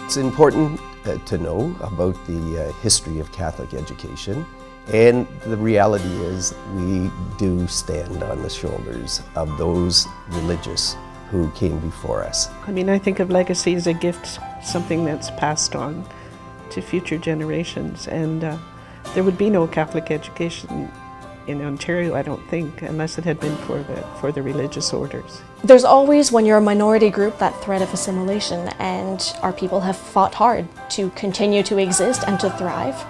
It's important to know about the history of Catholic education, and the reality is we do stand on the shoulders of those religious who came before us. I mean, I think of legacy as a gift, something that's passed on to future generations, and there would be no Catholic education in Ontario, I don't think, unless it had been for the religious orders. There's always, when you're a minority group, that threat of assimilation, and our people have fought hard to continue to exist and to thrive.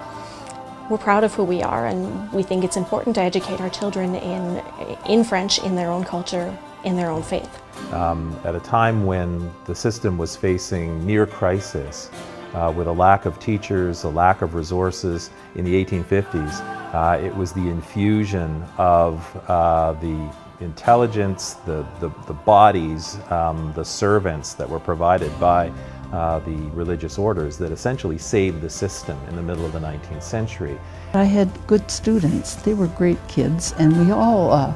We're proud of who we are, and we think it's important to educate our children in French, in their own culture, in their own faith. At a time when the system was facing near crisis, with a lack of teachers, a lack of resources in the 1850s, it was the infusion of the intelligence, the bodies, the servants that were provided by the religious orders that essentially saved the system in the middle of the 19th century. I had good students. They were great kids, and we all,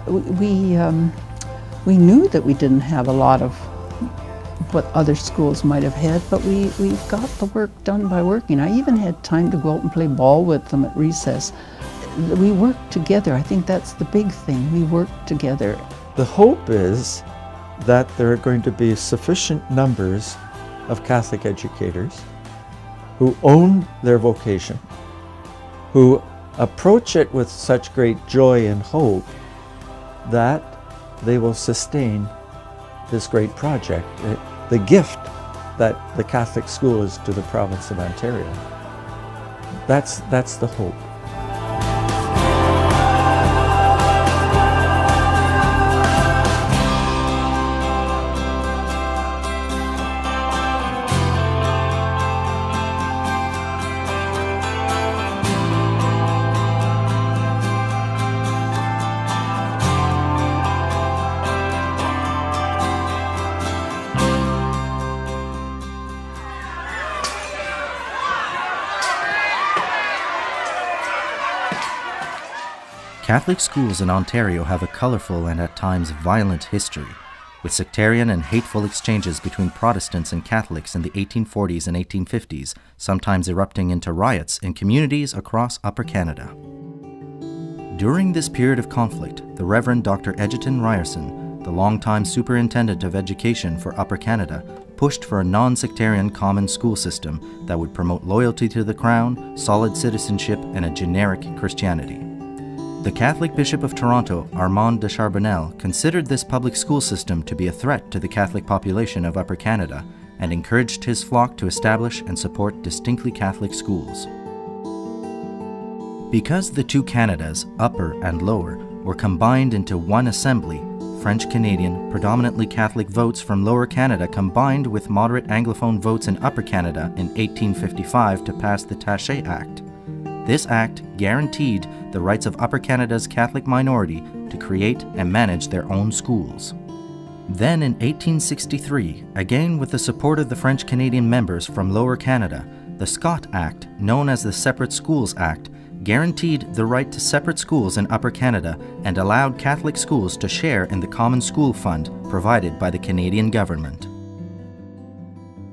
we knew that we didn't have a lot of what other schools might have had, but we got the work done by working. I even had time to go out and play ball with them at recess. We worked together. I think that's the big thing. We worked together. The hope is that there are going to be sufficient numbers of Catholic educators who own their vocation, who approach it with such great joy and hope that they will sustain this great project, the gift that the Catholic school is to the province of Ontario. That's the hope. Catholic schools in Ontario have a colorful and at times violent history, with sectarian and hateful exchanges between Protestants and Catholics in the 1840s and 1850s, sometimes erupting into riots in communities across Upper Canada. During this period of conflict, the Reverend Dr. Egerton Ryerson, the longtime Superintendent of Education for Upper Canada, pushed for a non-sectarian common school system that would promote loyalty to the Crown, solid citizenship, and a generic Christianity. The Catholic Bishop of Toronto, Armand de Charbonnel, considered this public school system to be a threat to the Catholic population of Upper Canada and encouraged his flock to establish and support distinctly Catholic schools. Because the two Canadas, Upper and Lower, were combined into one assembly, French-Canadian, predominantly Catholic votes from Lower Canada combined with moderate Anglophone votes in Upper Canada in 1855 to pass the Taché Act. This act guaranteed the rights of Upper Canada's Catholic minority to create and manage their own schools. Then in 1863, again with the support of the French-Canadian members from Lower Canada, the Scott Act, known as the Separate Schools Act, guaranteed the right to separate schools in Upper Canada and allowed Catholic schools to share in the Common School Fund provided by the Canadian government.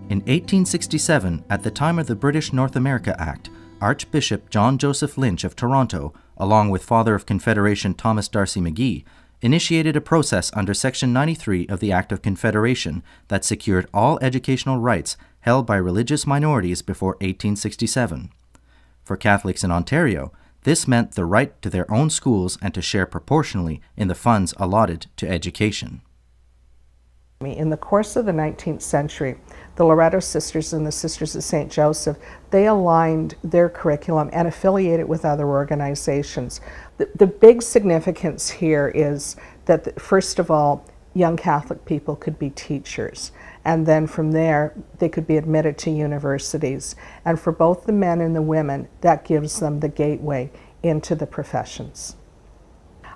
In 1867, at the time of the British North America Act, Archbishop John Joseph Lynch of Toronto, along with Father of Confederation Thomas D'Arcy McGee, initiated a process under Section 93 of the Act of Confederation that secured all educational rights held by religious minorities before 1867. For Catholics in Ontario, this meant the right to their own schools and to share proportionally in the funds allotted to education. In the course of the 19th century, the Loretto Sisters and the Sisters of St. Joseph, they aligned their curriculum and affiliated with other organizations. The big significance here is that, first of all, young Catholic people could be teachers, and then from there they could be admitted to universities. And for both the men and the women, that gives them the gateway into the professions.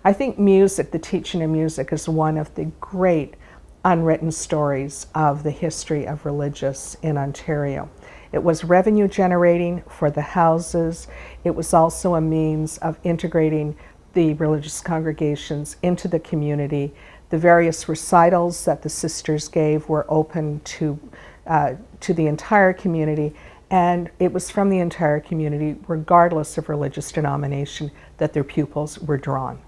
I think music, the teaching of music, is one of the great unwritten stories of the history of religious in Ontario. It was revenue generating for the houses. It was also a means of integrating the religious congregations into the community. The various recitals that the sisters gave were open to the entire community, and it was from the entire community, regardless of religious denomination, that their pupils were drawn.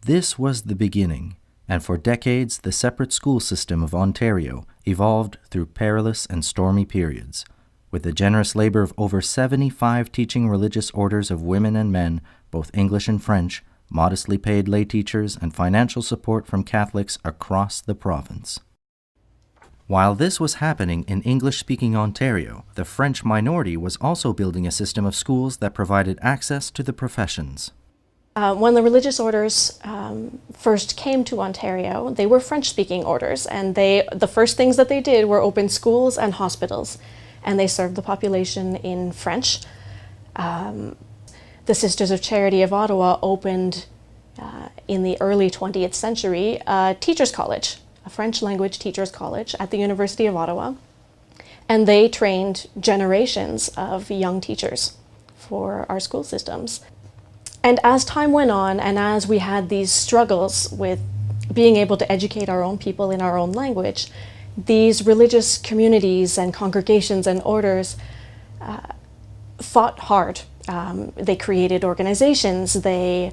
This was the beginning, and for decades the separate school system of Ontario evolved through perilous and stormy periods. With the generous labor of over 75 teaching religious orders of women and men, both English and French, modestly paid lay teachers, and financial support from Catholics across the province. While this was happening in English-speaking Ontario, the French minority was also building a system of schools that provided access to the professions. When the religious orders first came to Ontario, they were French-speaking orders, and the first things that they did were open schools and hospitals, and they served the population in French. The Sisters of Charity of Ottawa opened in the early 20th century a teachers' college, a French language teachers' college at the University of Ottawa, and they trained generations of young teachers for our school systems. And as time went on, and as we had these struggles with being able to educate our own people in our own language, these religious communities and congregations and orders fought hard. They created organizations, they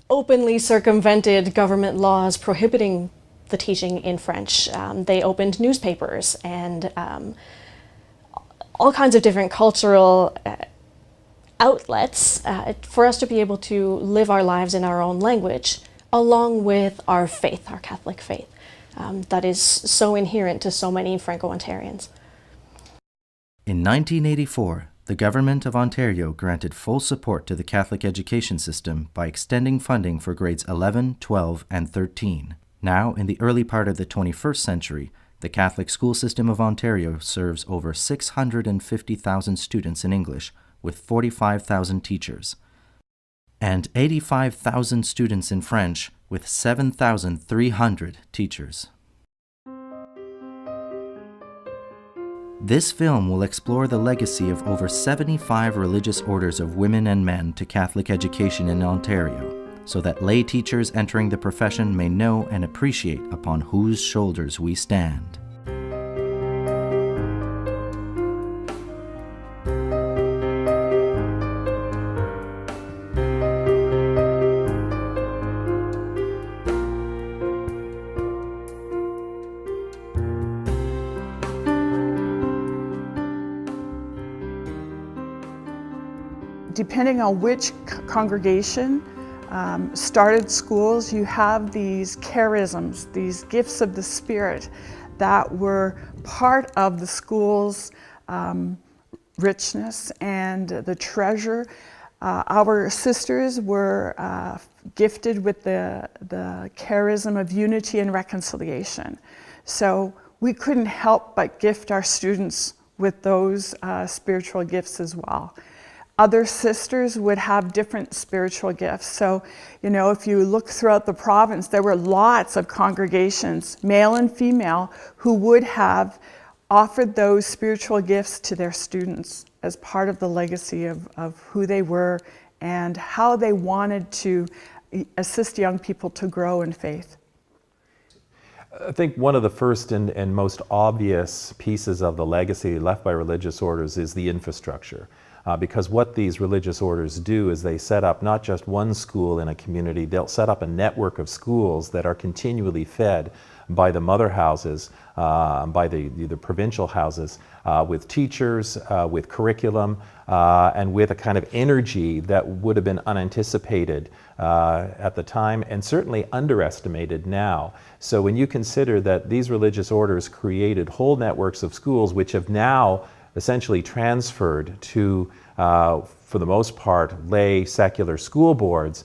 openly circumvented government laws prohibiting the teaching in French. They opened newspapers and all kinds of different cultural outlets for us to be able to live our lives in our own language, along with our faith, our Catholic faith, that is so inherent to so many Franco-Ontarians. In 1984, the Government of Ontario granted full support to the Catholic education system by extending funding for grades 11, 12, and 13. Now, in the early part of the 21st century, the Catholic school system of Ontario serves over 650,000 students in English, with 45,000 teachers, and 85,000 students in French, with 7,300 teachers. This film will explore the legacy of over 75 religious orders of women and men to Catholic education in Ontario, so that lay teachers entering the profession may know and appreciate upon whose shoulders we stand. Depending on which congregation started schools, you have these charisms, these gifts of the Spirit that were part of the school's richness and the treasure. Our sisters were gifted with the charism of unity and reconciliation. So we couldn't help but gift our students with those spiritual gifts as well. Other sisters would have different spiritual gifts. So, you know, if you look throughout the province, there were lots of congregations, male and female, who would have offered those spiritual gifts to their students as part of the legacy of who they were and how they wanted to assist young people to grow in faith. I think one of the first and most obvious pieces of the legacy left by religious orders is the infrastructure. Because what these religious orders do is they set up not just one school in a community, they'll set up a network of schools that are continually fed by the mother houses, by the provincial houses, with teachers, with curriculum, and with a kind of energy that would have been unanticipated at the time and certainly underestimated now. So when you consider that these religious orders created whole networks of schools which have now essentially transferred to, for the most part, lay secular school boards,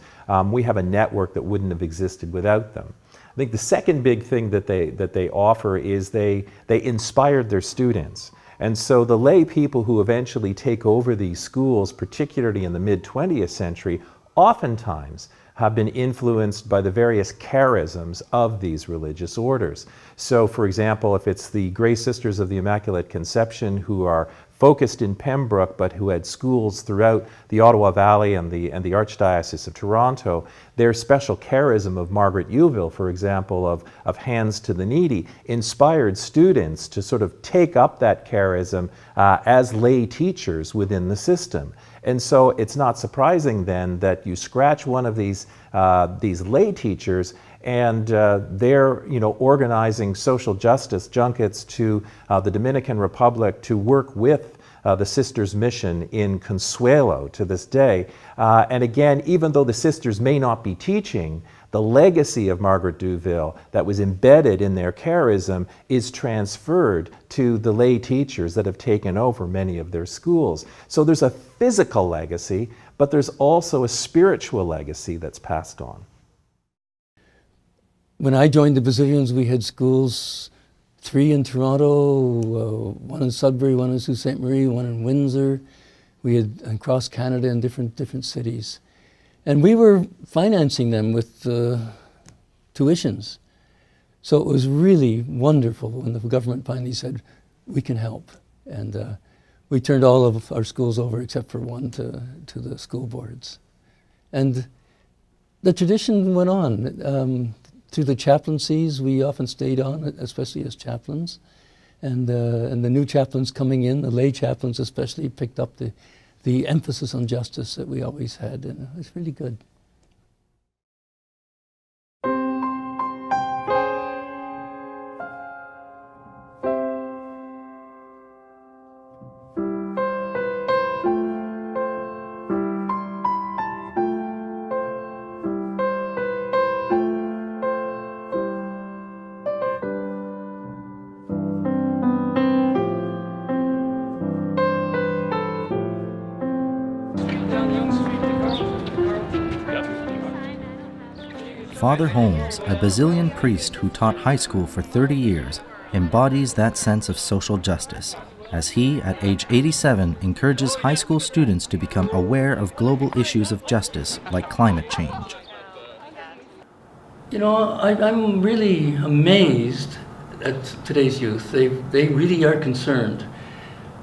we have a network that wouldn't have existed without them. I think the second big thing that they offer is they inspired their students. And so the lay people who eventually take over these schools, particularly in the mid-20th century, oftentimes have been influenced by the various charisms of these religious orders. So, for example, if it's the Grey Sisters of the Immaculate Conception who are focused in Pembroke, but who had schools throughout the Ottawa Valley and the Archdiocese of Toronto, their special charism of Margaret Youville, for example, of Hands to the Needy, inspired students to sort of take up that charism as lay teachers within the system. And so it's not surprising then that you scratch one of these lay teachers, and they're organizing social justice junkets to the Dominican Republic to work with the Sisters' mission in Consuelo to this day. And again, even though the Sisters may not be teaching, the legacy of Margaret Youville that was embedded in their charism is transferred to the lay teachers that have taken over many of their schools. So there's a physical legacy, but there's also a spiritual legacy that's passed on. When I joined the Basilians, we had schools, 3 in Toronto, 1 in Sudbury, 1 in Sault Ste. Marie, 1 in Windsor. We had across Canada in different cities. And we were financing them with tuitions. So it was really wonderful when the government finally said, we can help. And we turned all of our schools over except for 1 to the school boards. And the tradition went on. Through the chaplaincies, we often stayed on, especially as chaplains. And the new chaplains coming in, the lay chaplains especially, picked up the emphasis on justice that we always had, and it was really good. Father Holmes, a Basilian priest who taught high school for 30 years, embodies that sense of social justice, as he, at age 87, encourages high school students to become aware of global issues of justice like climate change. You know, I'm really amazed at today's youth. They really are concerned.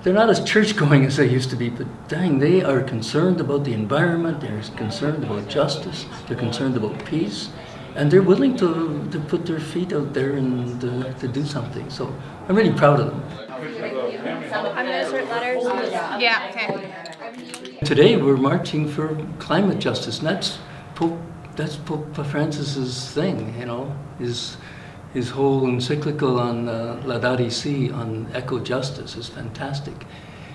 They're not as church-going as they used to be, but dang, they are concerned about the environment, they're concerned about justice, they're concerned about peace, and they're willing to put their feet out there and to do something. So I'm really proud of them. I'm going to insert letters. Yeah, okay. Today we're marching for climate justice, and that's Pope Francis's thing, you know, his whole encyclical on Laudate Si, on eco-justice, is fantastic.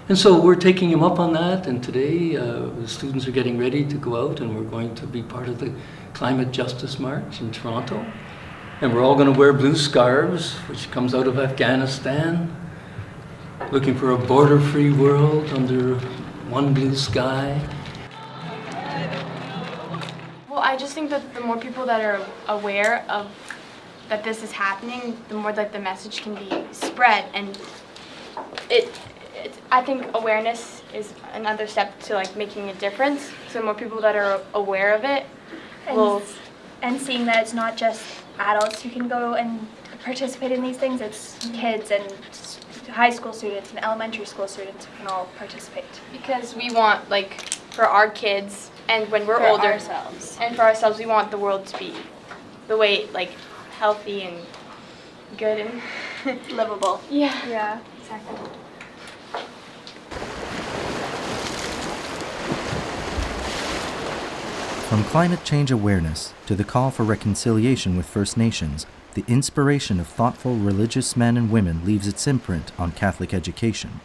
And so we're taking him up on that, and today the students are getting ready to go out, and we're going to be part of the Climate Justice March in Toronto. And we're all going to wear blue scarves, which comes out of Afghanistan, looking for a border-free world under one blue sky. Well, I just think that the more people that are aware of that this is happening, the more that the message can be spread, and I think awareness is another step to like making a difference. So the more people that are aware of it and seeing that it's not just adults who can go and participate in these things, it's kids and high school students and elementary school students who can all participate. Because we want, like, for our kids and when we're older, and for ourselves, we want the world to be the way, like, healthy and good and livable. Yeah, exactly. From climate change awareness to the call for reconciliation with First Nations, the inspiration of thoughtful religious men and women leaves its imprint on Catholic education.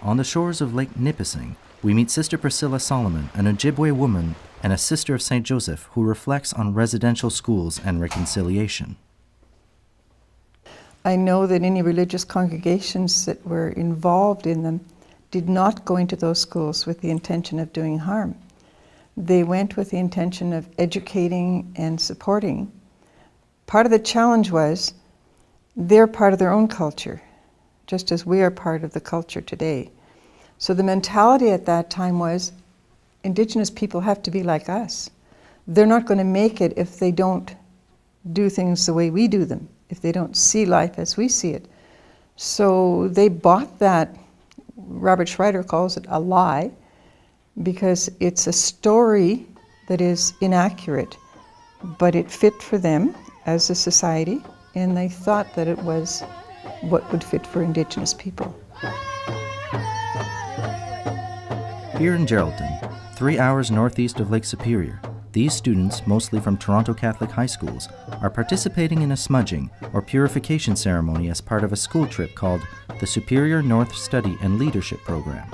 On the shores of Lake Nipissing, we meet Sister Priscilla Solomon, an Ojibwe woman and a sister of St. Joseph who reflects on residential schools and reconciliation. I know that any religious congregations that were involved in them did not go into those schools with the intention of doing harm. They went with the intention of educating and supporting. Part of the challenge was they're part of their own culture, just as we are part of the culture today. So the mentality at that time was Indigenous people have to be like us. They're not going to make it if they don't do things the way we do them, if they don't see life as we see it. So they bought that Robert Schreider calls it a lie, because it's a story that is inaccurate, but it fit for them as a society, and they thought that it was what would fit for Indigenous people. Here in Geraldton, 3 hours northeast of Lake Superior, these students, mostly from Toronto Catholic high schools, are participating in a smudging or purification ceremony as part of a school trip called the Superior North Study and Leadership Program.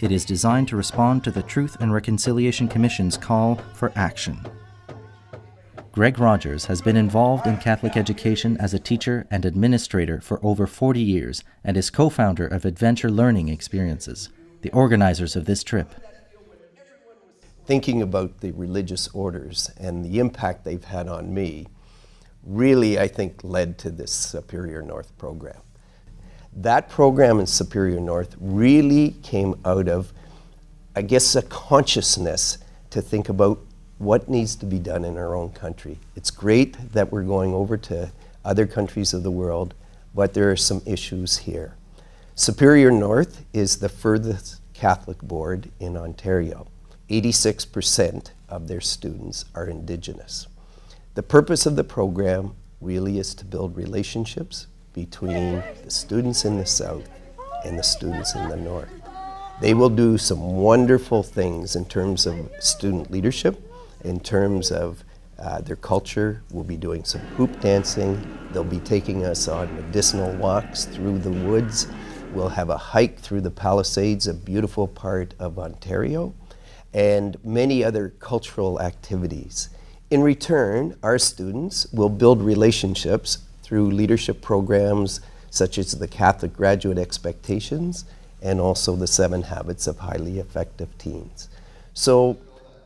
It is designed to respond to the Truth and Reconciliation Commission's call for action. Greg Rogers has been involved in Catholic education as a teacher and administrator for over 40 years and is co-founder of Adventure Learning Experiences, the organizers of this trip. Thinking about the religious orders and the impact they've had on me really, I think, led to this Superior North program. That program in Superior North really came out of, I guess, a consciousness to think about what needs to be done in our own country. It's great that we're going over to other countries of the world, but there are some issues here. Superior North is the furthest Catholic board in Ontario. 86% of their students are Indigenous. The purpose of the program really is to build relationships between the students in the South and the students in the North. They will do some wonderful things in terms of student leadership, in terms of their culture. We'll be doing some hoop dancing. They'll be taking us on medicinal walks through the woods. We'll have a hike through the Palisades, a beautiful part of Ontario, and many other cultural activities. In return, our students will build relationships through leadership programs such as the Catholic Graduate Expectations and also the 7 Habits of Highly Effective Teens. So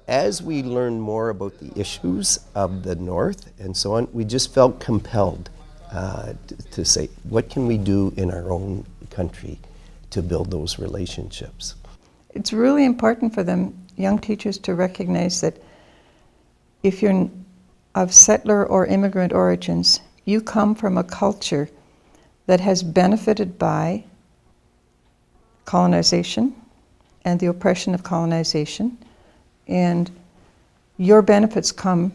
as we learn more about the issues of the North and so on, we just felt compelled to say, what can we do in our own country to build those relationships? It's really important for them, young teachers, to recognize that if you're of settler or immigrant origins, you come from a culture that has benefited by colonization and the oppression of colonization, and your benefits come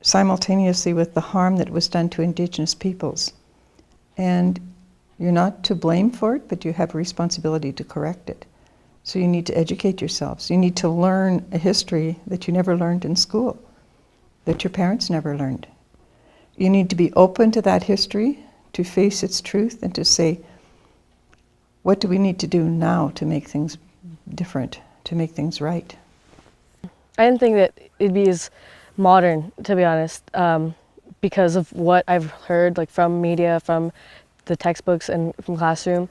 simultaneously with the harm that was done to Indigenous peoples. And you're not to blame for it, but you have a responsibility to correct it. So you need to educate yourselves. You need to learn a history that you never learned in school, that your parents never learned. You need to be open to that history, to face its truth, and to say, what do we need to do now to make things different, to make things right? I didn't think that it'd be as modern, to be honest, because of what I've heard, like from media, from the textbooks and from classroom.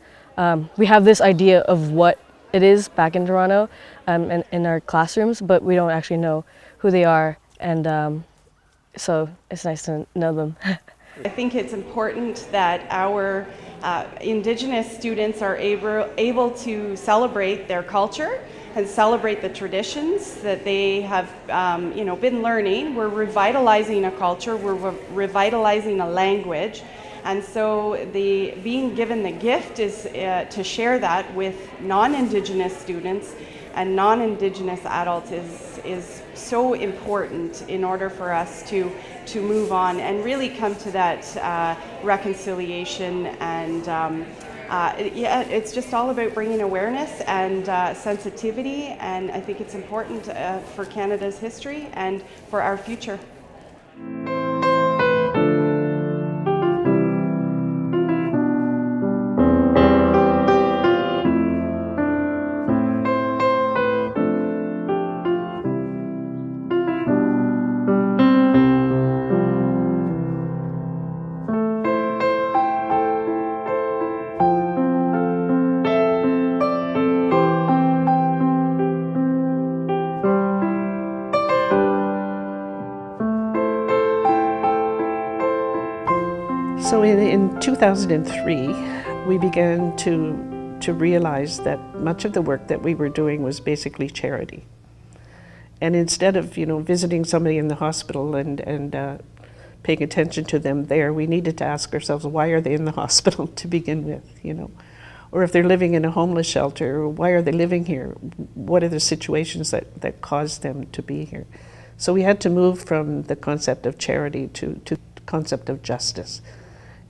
We have this idea of what it is back in Toronto and in our classrooms, but we don't actually know who they are, and so it's nice to know them. I think it's important that our Indigenous students are able to celebrate their culture and celebrate the traditions that they have been learning. We're revitalizing a culture, we're revitalizing a language, and so being given the gift is to share that with non-Indigenous students and non-Indigenous adults is so important in order for us to move on and really come to that reconciliation. And it's just all about bringing awareness and sensitivity, and I think it's important for Canada's history and for our future. So in 2003, we began to realize that much of the work that we were doing was basically charity. And instead of visiting somebody in the hospital and paying attention to them there, we needed to ask ourselves, why are they in the hospital to begin with? Or if they're living in a homeless shelter, why are they living here? What are the situations that caused them to be here? So we had to move from the concept of charity to the concept of justice,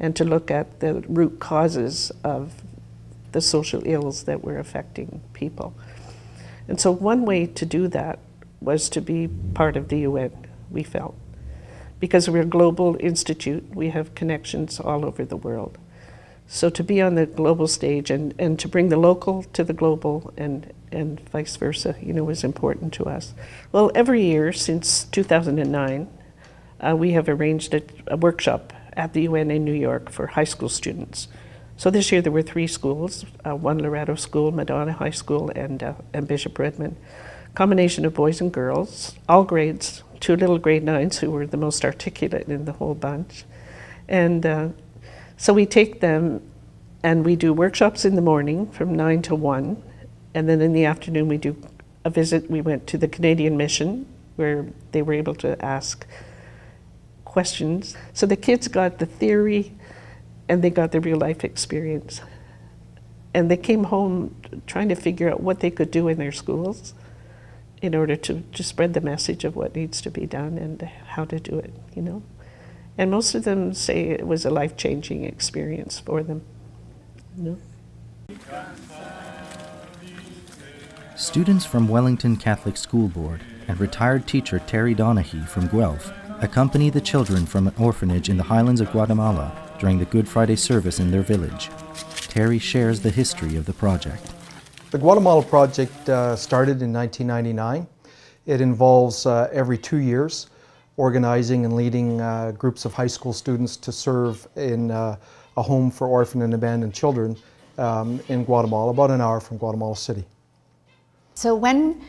and to look at the root causes of the social ills that were affecting people. And so one way to do that was to be part of the UN, we felt. Because we're a global institute, we have connections all over the world. So to be on the global stage and to bring the local to the global and vice versa, was important to us. Well, every year since 2009, we have arranged a workshop at the UN in New York for high school students. So this year there were 3 schools, one Loretto School, Madonna High School, and Bishop Redmond. Combination of boys and girls, all grades, 2 little grade 9s who were the most articulate in the whole bunch. And so we take them and we do workshops in the morning from 9 to 1. And then in the afternoon we do a visit. We went to the Canadian mission where they were able to ask questions. So the kids got the theory and they got the real life experience. And they came home trying to figure out what they could do in their schools in order to spread the message of what needs to be done and how to do it, And most of them say it was a life-changing experience for them. Students from Wellington Catholic School Board and retired teacher Terry Donaghy from Guelph accompany the children from an orphanage in the highlands of Guatemala during the Good Friday service in their village. Terry shares the history of the project. The Guatemala project started in 1999. It involves every 2 years organizing and leading groups of high school students to serve in a home for orphan and abandoned children in Guatemala, about an hour from Guatemala City. So when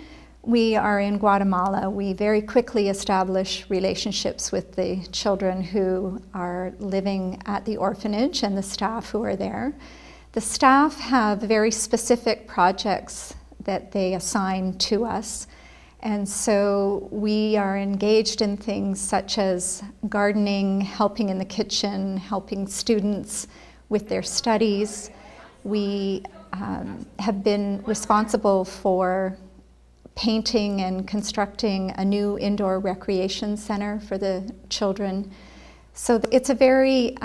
we are in Guatemala, we very quickly establish relationships with the children who are living at the orphanage and the staff who are there. The staff have very specific projects that they assign to us. And so we are engaged in things such as gardening, helping in the kitchen, helping students with their studies. We have been responsible for painting and constructing a new indoor recreation center for the children. So it's a very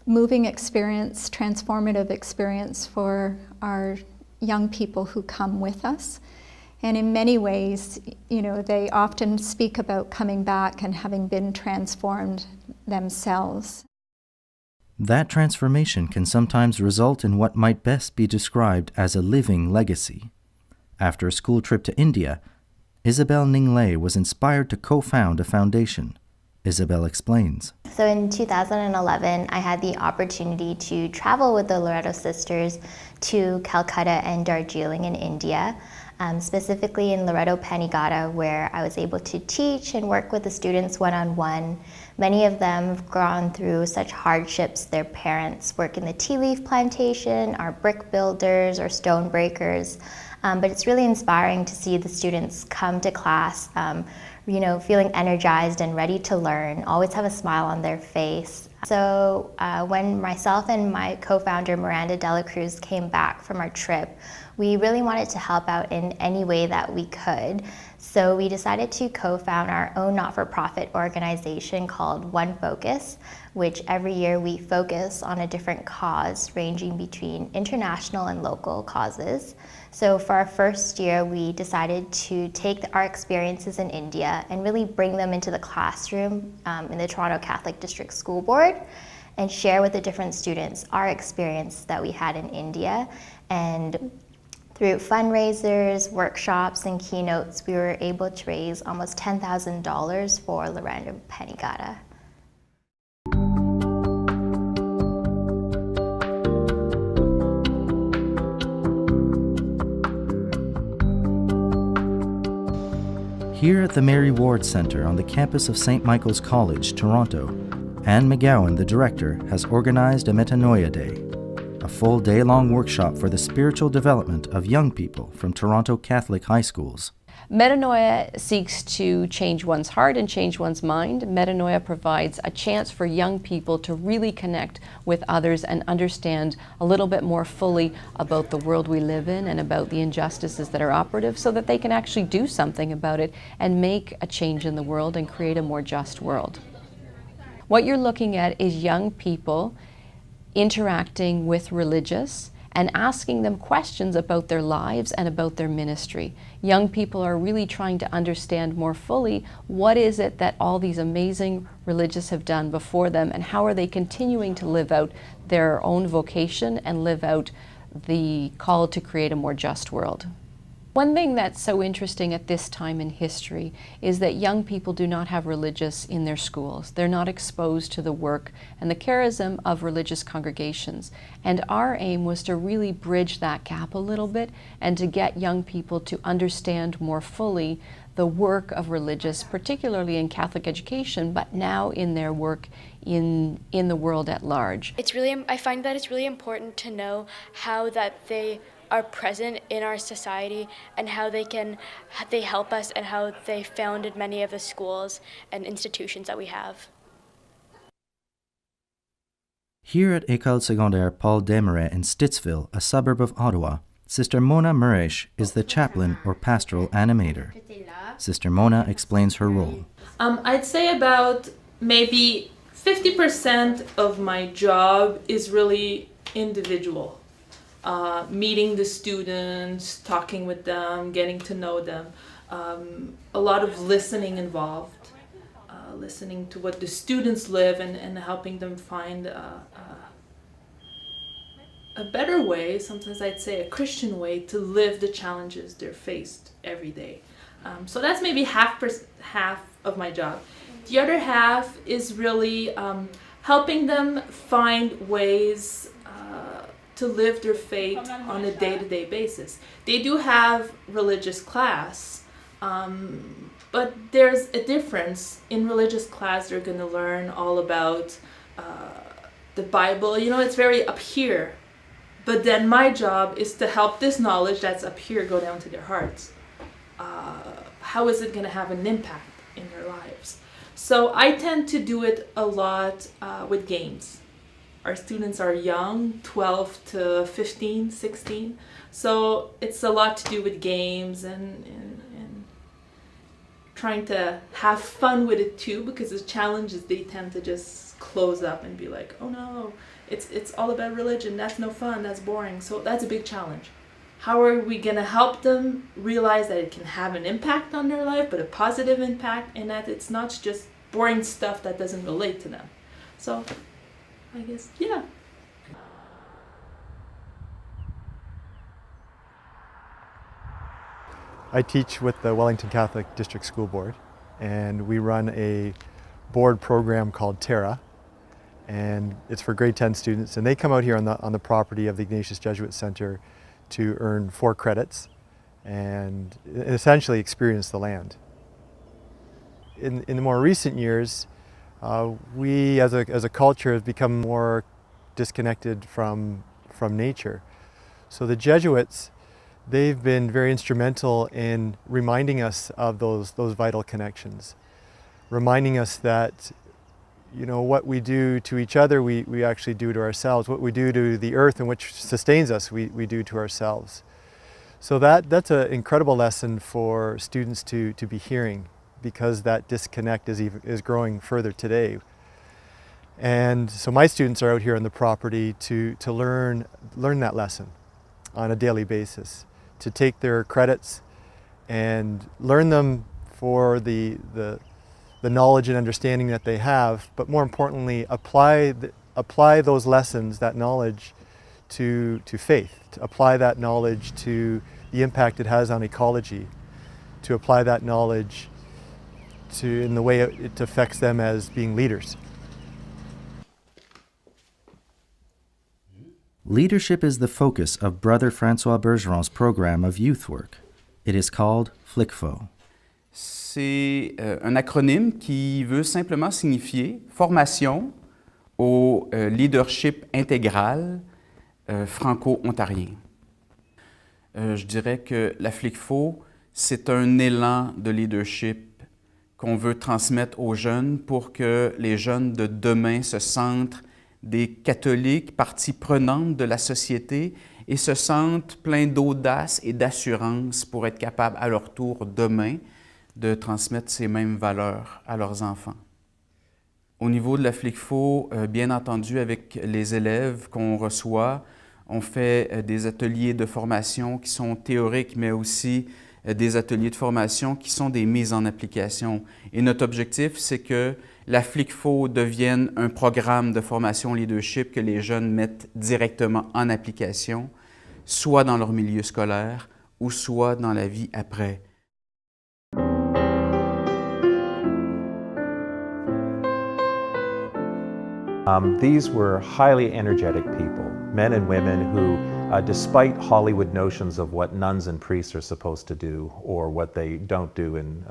moving experience, transformative experience for our young people who come with us. And in many ways, they often speak about coming back and having been transformed themselves. That transformation can sometimes result in what might best be described as a living legacy. After a school trip to India, Isabel Ningley was inspired to co-found a foundation. Isabel explains. So in 2011, I had the opportunity to travel with the Loretto sisters to Calcutta and Darjeeling in India, specifically in Loretto Panigata, where I was able to teach and work with the students one-on-one. Many of them have gone through such hardships. Their parents work in the tea leaf plantation, are brick builders or stone breakers. But it's really inspiring to see the students come to class feeling energized and ready to learn, always have a smile on their face. So when myself and my co-founder Miranda Dela Cruz came back from our trip, we really wanted to help out in any way that we could. So we decided to co-found our own not-for-profit organization called One Focus, which every year we focus on a different cause ranging between international and local causes. So for our first year, we decided to take our experiences in India and really bring them into the classroom in the Toronto Catholic District School Board and share with the different students our experience that we had in India. And through fundraisers, workshops, and keynotes, we were able to raise almost $10,000 for Loretto Panigata. Here at the Mary Ward Centre on the campus of St. Michael's College, Toronto, Anne McGowan, the director, has organized a Metanoia Day, a full day-long workshop for the spiritual development of young people from Toronto Catholic high schools. Metanoia seeks to change one's heart and change one's mind. Metanoia provides a chance for young people to really connect with others and understand a little bit more fully about the world we live in and about the injustices that are operative so that they can actually do something about it and make a change in the world and create a more just world. What you're looking at is young people interacting with religious and asking them questions about their lives and about their ministry. Young people are really trying to understand more fully what is it that all these amazing religious have done before them and how are they continuing to live out their own vocation and live out the call to create a more just world. One thing that's so interesting at this time in history is that young people do not have religious in their schools. They're not exposed to the work and the charism of religious congregations. And our aim was to really bridge that gap a little bit and to get young people to understand more fully the work of religious, particularly in Catholic education, but now in their work in the world at large. I find that it's really important to know how that they are present in our society and how they help us and how they founded many of the schools and institutions that we have. Here at École Secondaire Paul Desmarais in Stittsville, a suburb of Ottawa, Sister Mona Murish is the chaplain or pastoral animator. Sister Mona explains her role. I'd say about maybe 50% of my job is really individual. Meeting the students, talking with them, getting to know them. A lot of listening involved, listening to what the students live and helping them find a better way, sometimes I'd say a Christian way, to live the challenges they're faced every day. So that's maybe half of my job. The other half is really helping them find ways to live their faith on a day-to-day basis. They do have religious class, but there's a difference. In religious class, they're going to learn all about the Bible. You know, it's very up here. But then my job is to help this knowledge that's up here go down to their hearts. How is it going to have an impact in their lives? So I tend to do it a lot with games. Our students are young, 12 to 15, 16. So it's a lot to do with games and trying to have fun with it too, because the challenges, they tend to just close up and be like, oh no, it's all about religion, that's no fun, that's boring. So that's a big challenge. How are we going to help them realize that it can have an impact on their life, but a positive impact, and that it's not just boring stuff that doesn't relate to them? So I guess, yeah. I teach with the Wellington Catholic District School Board, and we run a board program called Terra, and it's for grade 10 students, and they come out here on the property of the Ignatius Jesuit Center to earn 4 credits and essentially experience the land. In the more recent years, we as a culture have become more disconnected from nature. So the Jesuits, they've been very instrumental in reminding us of those vital connections, reminding us that, you know, what we do to each other, we actually do to ourselves. What we do to the earth and which sustains us, we do to ourselves. So that's an incredible lesson for students to be hearing, because that disconnect is growing further today. And so my students are out here on the property to learn that lesson on a daily basis, to take their credits and learn them for the knowledge and understanding that they have, but more importantly, apply those lessons, that knowledge, to faith, to apply that knowledge to the impact it has on ecology, to apply that knowledge in the way it affects them as being leaders. Leadership is the focus of Brother Francois Bergeron's program of youth work. It is called FLICFO. C'est un acronyme qui veut simplement signifier formation au leadership intégral franco-ontarien. Je dirais que la FLICFO, c'est un élan de leadership qu'on veut transmettre aux jeunes pour que les jeunes de demain se sentent des catholiques, partie prenante de la société, et se sentent pleins d'audace et d'assurance pour être capables à leur tour demain de transmettre ces mêmes valeurs à leurs enfants. Au niveau de la FLICFO, bien entendu, avec les élèves qu'on reçoit, on fait des ateliers de formation qui sont théoriques, mais aussi des ateliers de formation qui sont des mises en application. Et notre objectif, c'est que la FLICFO devienne un programme de formation leadership que les jeunes mettent directement en application, soit dans leur milieu scolaire ou soit dans la vie après. These were highly energetic people, men and women who, despite Hollywood notions of what nuns and priests are supposed to do or what they don't do in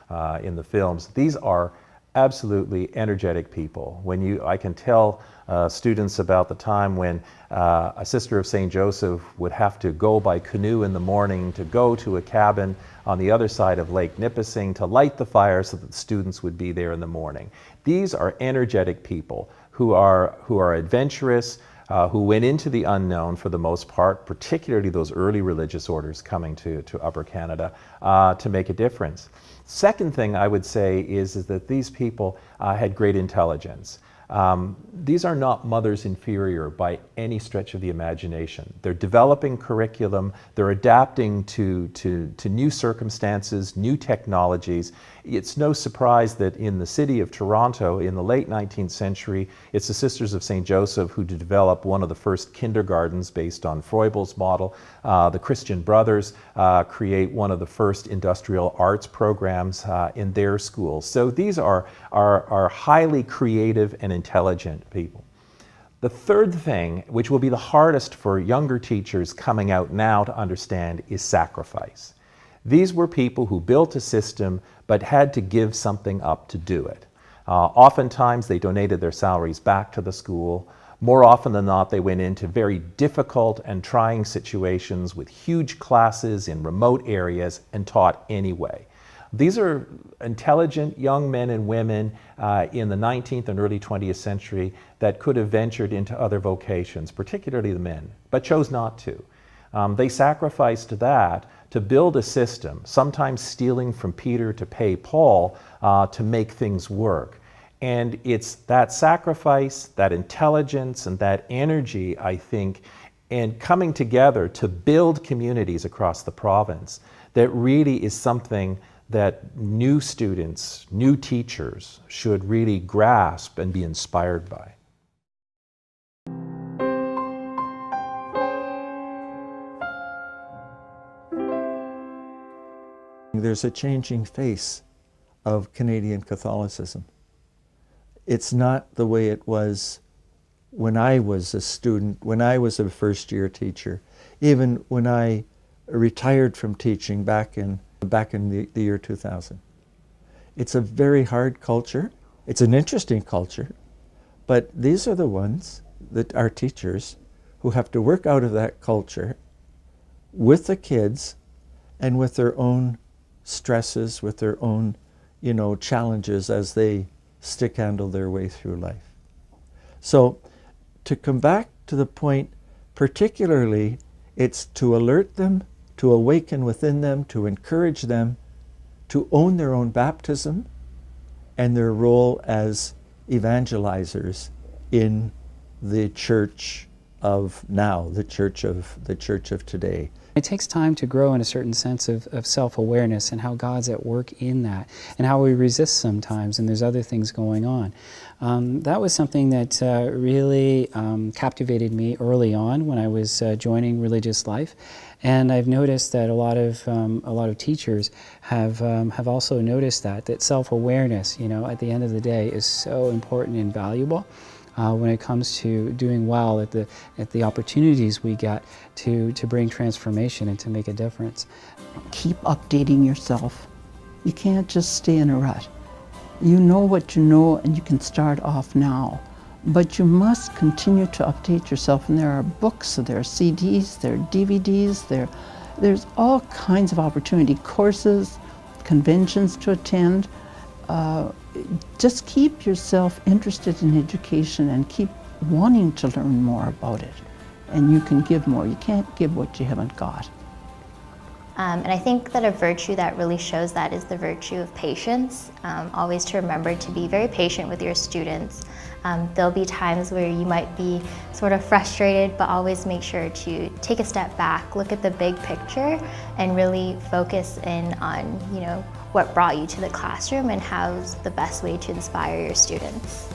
the films, these are absolutely energetic people. I can tell students about the time when a sister of St. Joseph would have to go by canoe in the morning to go to a cabin on the other side of Lake Nipissing to light the fire so that the students would be there in the morning. These are energetic people who are adventurous, who went into the unknown for the most part, particularly those early religious orders coming to Upper Canada, to make a difference. Second thing I would say is that these people had great intelligence. These are not mothers inferior by any stretch of the imagination. They're developing curriculum, they're adapting to new circumstances, new technologies. It's no surprise that in the city of Toronto in the late 19th century, it's the Sisters of St. Joseph who developed one of the first kindergartens based on Froebel's model. The Christian Brothers create one of the first industrial arts programs in their schools. So these are highly creative and intelligent people. The third thing, which will be the hardest for younger teachers coming out now to understand, is sacrifice. These were people who built a system but had to give something up to do it. Oftentimes they donated their salaries back to the school. More often than not, they went into very difficult and trying situations with huge classes in remote areas and taught anyway. These are intelligent young men and women in the 19th and early 20th century that could have ventured into other vocations, particularly the men, but chose not to. They sacrificed that to build a system, sometimes stealing from Peter to pay Paul to make things work. And it's that sacrifice, that intelligence, and that energy, I think, and coming together to build communities across the province that really is something that new students, new teachers should really grasp and be inspired by. There's a changing face of Canadian Catholicism. It's not the way it was when I was a student, when I was a first-year teacher, even when I retired from teaching back in the year 2000. It's a very hard culture. It's an interesting culture, but these are the ones that are teachers who have to work out of that culture with the kids and with their own stresses, with their own, challenges as they stick-handle their way through life. So to come back to the point, particularly, it's to alert them, to awaken within them, to encourage them to own their own baptism and their role as evangelizers in the church of now, the church of today. It takes time to grow in a certain sense of self-awareness and how God's at work in that, and how we resist sometimes, and there's other things going on. That was something that really captivated me early on when I was joining religious life, and I've noticed that a lot of teachers have also noticed that self-awareness, at the end of the day, is so important and valuable. When it comes to doing well at the opportunities we get to bring transformation and to make a difference. Keep updating yourself. You can't just stay in a rut. You know what you know and you can start off now. But you must continue to update yourself, and there are books, there are CDs, there are DVDs, there There's all kinds of opportunity, courses, conventions to attend. Just keep yourself interested in education and keep wanting to learn more about it. And you can give more. You can't give what you haven't got. And I think that a virtue that really shows that is the virtue of patience. Always to remember to be very patient with your students. There'll be times where you might be sort of frustrated, but always make sure to take a step back, look at the big picture, and really focus in on, what brought you to the classroom and how's the best way to inspire your students.